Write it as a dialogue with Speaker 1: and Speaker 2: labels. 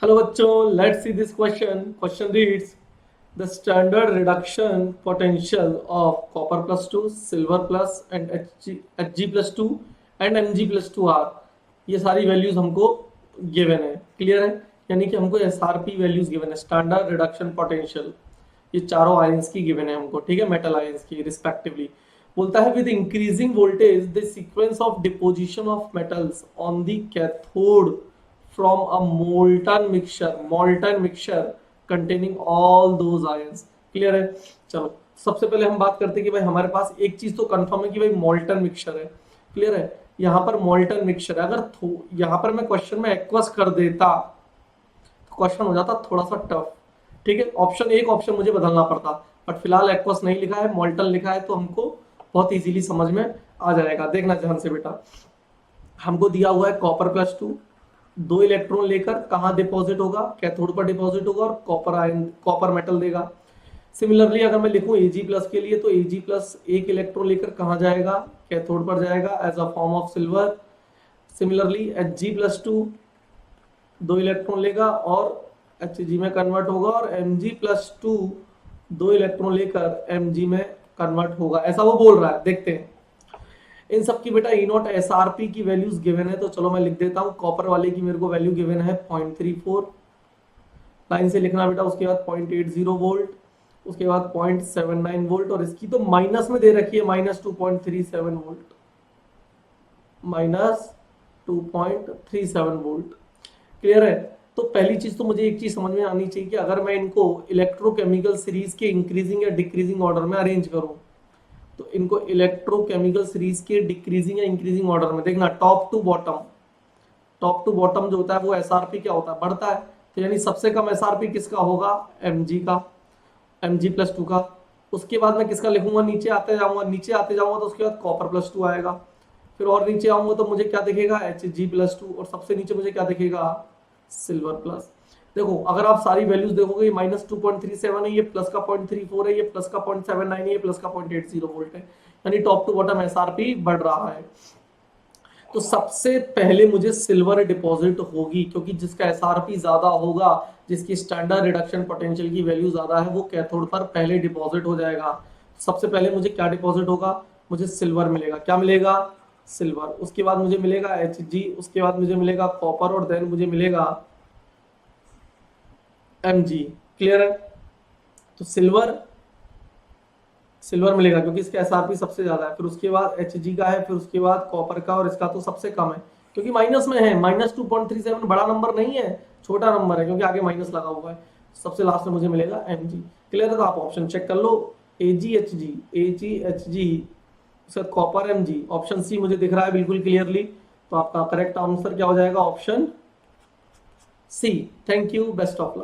Speaker 1: Hello बच्चों, let's see this question. Question reads the standard reduction potential of copper plus 2, silver plus and Hg plus 2 and Mg plus 2 are. ये सारी values हमको given है. Clear है? यानी कि हमको SRP वैल्यूज गिवन है, स्टैंडर्ड रिडक्शन पोटेंशियल. ये चारों आयंस की गिवन है हमको, ठीक है, मेटल आयंस की रिस्पेक्टिवली. बोलता है with increasing voltage the sequence of deposition of metals on the cathode from a molten mixture containing all those ions. Clear है? चलो सबसे पहले हम बात करते हैं कि भाई हमारे पास एक चीज तो कंफर्म है कि भाई मोल्टन मिक्सचर है. क्लियर है? यहाँ पर मोल्टन मिक्सचर है. अगर यहाँ पर मैं क्वेश्चन में एक्वस कर देता तो क्वेश्चन हो जाता थोड़ा सा टफ. ठीक है, ऑप्शन मुझे बदलना पड़ता, बट फिलहाल एक्वस नहीं लिखा है, मोल्टन लिखा है, तो हमको बहुत इजीली समझ में आ जाएगा. देखना ध्यान से बेटा, हमको दिया हुआ है कॉपर प्लस 2, 2 इलेक्ट्रॉन लेकर कहाँ डिपॉजिट होगा? कैथोड पर डिपॉजिट होगा और कॉपर मेटल देगा. सिमिलरली अगर मैं लिखूं Ag प्लस के लिए, तो Ag प्लस 1 इलेक्ट्रॉन लेकर कहाँ जाएगा? कैथोड पर जाएगा as a form of silver. Similarly Hg plus 2 2 electron लेगा और Hg में कन्वर्ट होगा, और Mg प्लस 2 2 इलेक्ट्रॉन लेकर Mg में कन्वर्ट होगा. ऐसा वो बोल रहा है. देखते हैं इन सब की बेटा E नॉट SRP की वैल्यूज गिवन है, तो चलो मैं लिख देता हूँ. कॉपर वाले की मेरे को वैल्यू गिवन है 0.34, लाइन से लिखना बेटा. उसके बाद 0.80 वोल्ट, उसके बाद 0.79 वोल्ट, और इसकी तो माइनस में दे रखी है -2.37 वोल्ट, -2.37 वोल्ट. क्लियर है? तो पहली चीज तो मुझे एक चीज समझ में आनी चाहिए कि अगर मैं इनको इलेक्ट्रोकेमिकल सीरीज के इंक्रीजिंग या डिक्रीजिंग ऑर्डर में अरेंज करूं, तो इनको इलेक्ट्रोकेमिकल सीरीज के डिक्रीजिंग या इंक्रीजिंग ऑर्डर में देखना. टॉप टू बॉटम जो होता है वो SRP क्या होता है? बढ़ता है. तो यानी सबसे कम SRP किसका होगा? Mg का, Mg प्लस 2 का. उसके बाद मैं किसका लिखूंगा? नीचे आते जाऊंगा तो उसके बाद कॉपर प्लस 2 आएगा. फिर और नीचे आऊंगा तो मुझे क्या दिखेगा? Hg प्लस 2, और सबसे नीचे मुझे क्या दिखेगा? Silver plus. देखो अगर आप सारी वैल्यूज देखोगे, -2.37 है, ये प्लस का 0.34 है, ये प्लस का 0.79 है, ये प्लस का 0.80 वोल्ट है. यानी टॉप टू बॉटम SRP बढ़ रहा है. तो सबसे पहले मुझे सिल्वर डिपॉजिट होगी, क्योंकि जिसका SRP ज्यादा होगा, जिसकी स्टैंडर्ड रिडक्शन पोटेंशियल की वैल्यू ज्यादा है, वो कैथोड पर पहले डिपॉजिट हो जाएगा. सबसे पहले मुझे क्या डिपॉजिट होगा? मुझे सिल्वर मिलेगा. क्या मिलेगा? सिल्वर. उसके बाद मुझे मिलेगा Hg, उसके बाद मुझे मिलेगा कॉपर, और देन मुझे मिलेगा Mg. क्लियर है? तो सिल्वर मिलेगा क्योंकि इसका SRP सबसे ज्यादा है. फिर उसके बाद Hg का है, फिर उसके बाद कॉपर का, और इसका तो सबसे कम है क्योंकि माइनस में है. -2.37 बड़ा नंबर नहीं है, छोटा नंबर है, क्योंकि आगे माइनस लगा हुआ है. सबसे लास्ट में मुझे मिलेगा Mg. क्लियर है? तो आप ऑप्शन चेक कर लो. Hg, उसके बाद कॉपर, Mg. ऑप्शन सी मुझे दिख रहा है बिल्कुल क्लियरली. तो आपका करेक्ट आंसर क्या हो जाएगा? Option C. Thank you, best of luck.